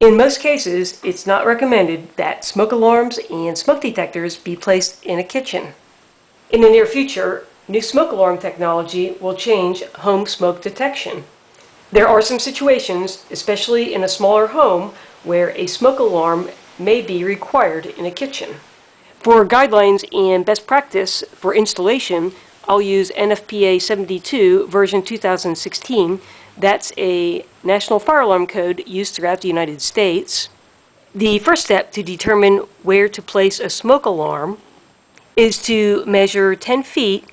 In most cases, it's not recommended that smoke alarms and smoke detectors be placed in a kitchen. In the near future, new smoke alarm technology will change home smoke detection. There are some situations, especially in a smaller home, where a smoke alarm may be required in a kitchen. For guidelines and best practice for installation, I'll use NFPA 72 version 2016. That's a national fire alarm code used throughout the United States. The first step to determine where to place a smoke alarm is to measure 10 feet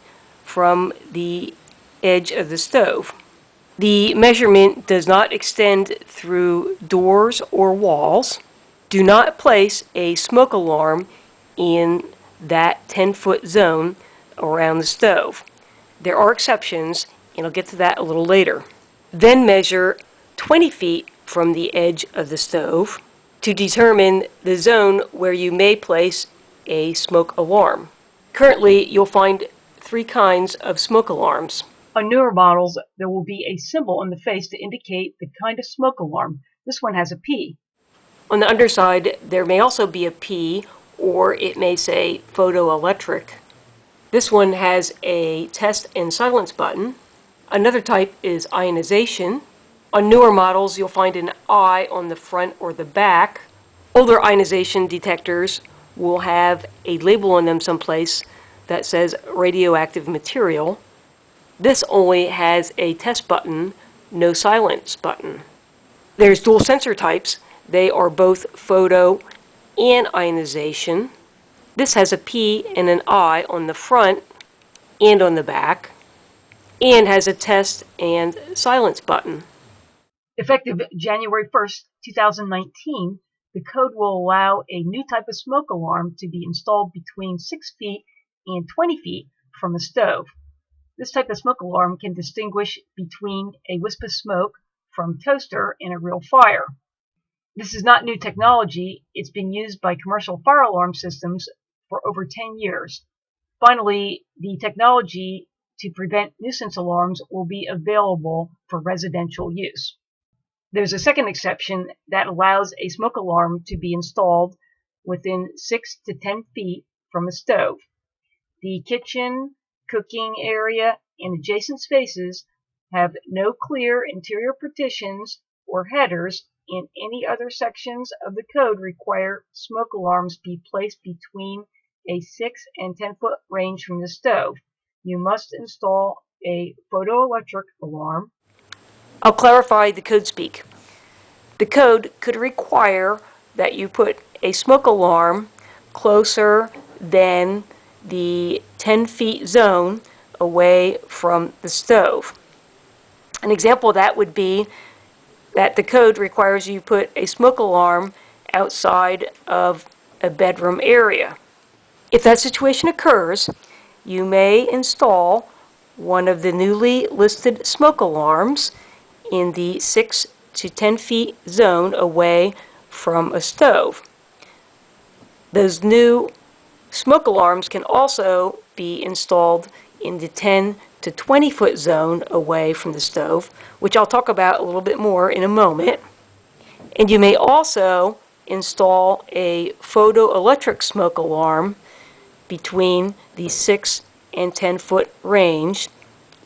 from the edge of the stove. The measurement does not extend through doors or walls. Do not place a smoke alarm in that 10-foot zone around the stove. There are exceptions, and I'll get to that a little later. Then measure 20 feet from the edge of the stove to determine the zone where you may place a smoke alarm. Currently, you'll find three kinds of smoke alarms. On newer models, there will be a symbol on the face to indicate the kind of smoke alarm. This one has a P. On the underside, there may also be a P, or it may say Photoelectric. This one has a test and silence button. Another type is ionization. On newer models, you'll find an I on the front or the back. Older ionization detectors will have a label on them someplace that says radioactive material. This only has a test button, no silence button. There's dual sensor types. They are both photo and ionization. This has a P and an I on the front and on the back, and has a test and silence button. Effective January 1st, 2019, the code will allow a new type of smoke alarm to be installed between 6 feet and 20 feet from a stove. This type of smoke alarm can distinguish between a wisp of smoke from toaster and a real fire. This is not new technology. It's been used by commercial fire alarm systems for over 10 years. Finally, the technology to prevent nuisance alarms will be available for residential use. There's a second exception that allows a smoke alarm to be installed within 6 to 10 feet from a stove. The kitchen, cooking area, and adjacent spaces have no clear interior partitions or headers, and any other sections of the code require smoke alarms be placed between a 6 and 10-foot range from the stove. You must install a photoelectric alarm. I'll clarify the code speak. The code could require that you put a smoke alarm closer than the 10 feet zone away from the stove. An example of that would be that the code requires you put a smoke alarm outside of a bedroom area. If that situation occurs, you may install one of the newly listed smoke alarms in the 6 to 10 feet zone away from a stove. Those new smoke alarms can also be installed in the 10 to 20 foot zone away from the stove, which I'll talk about a little bit more in a moment. And you may also install a photoelectric smoke alarm between the 6 and 10 foot range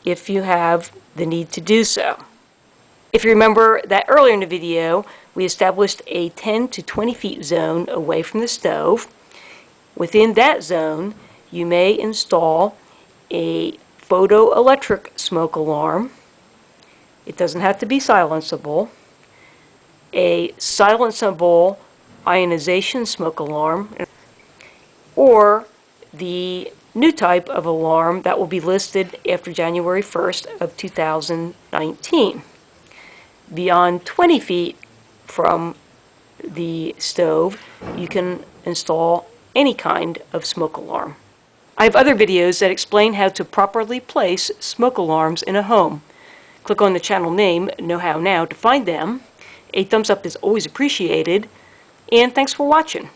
if you have the need to do so. If you remember that earlier in the video, we established a 10 to 20 feet zone away from the stove. Within that zone, you may install a photoelectric smoke alarm. It doesn't have to be silenceable. A silenceable ionization smoke alarm, or the new type of alarm that will be listed after January 1st of 2019. Beyond 20 feet from the stove, you can install any kind of smoke alarm. I have other videos that explain how to properly place smoke alarms in a home. Click on the channel name, Know How Now, to find them. A thumbs up is always appreciated, and thanks for watching.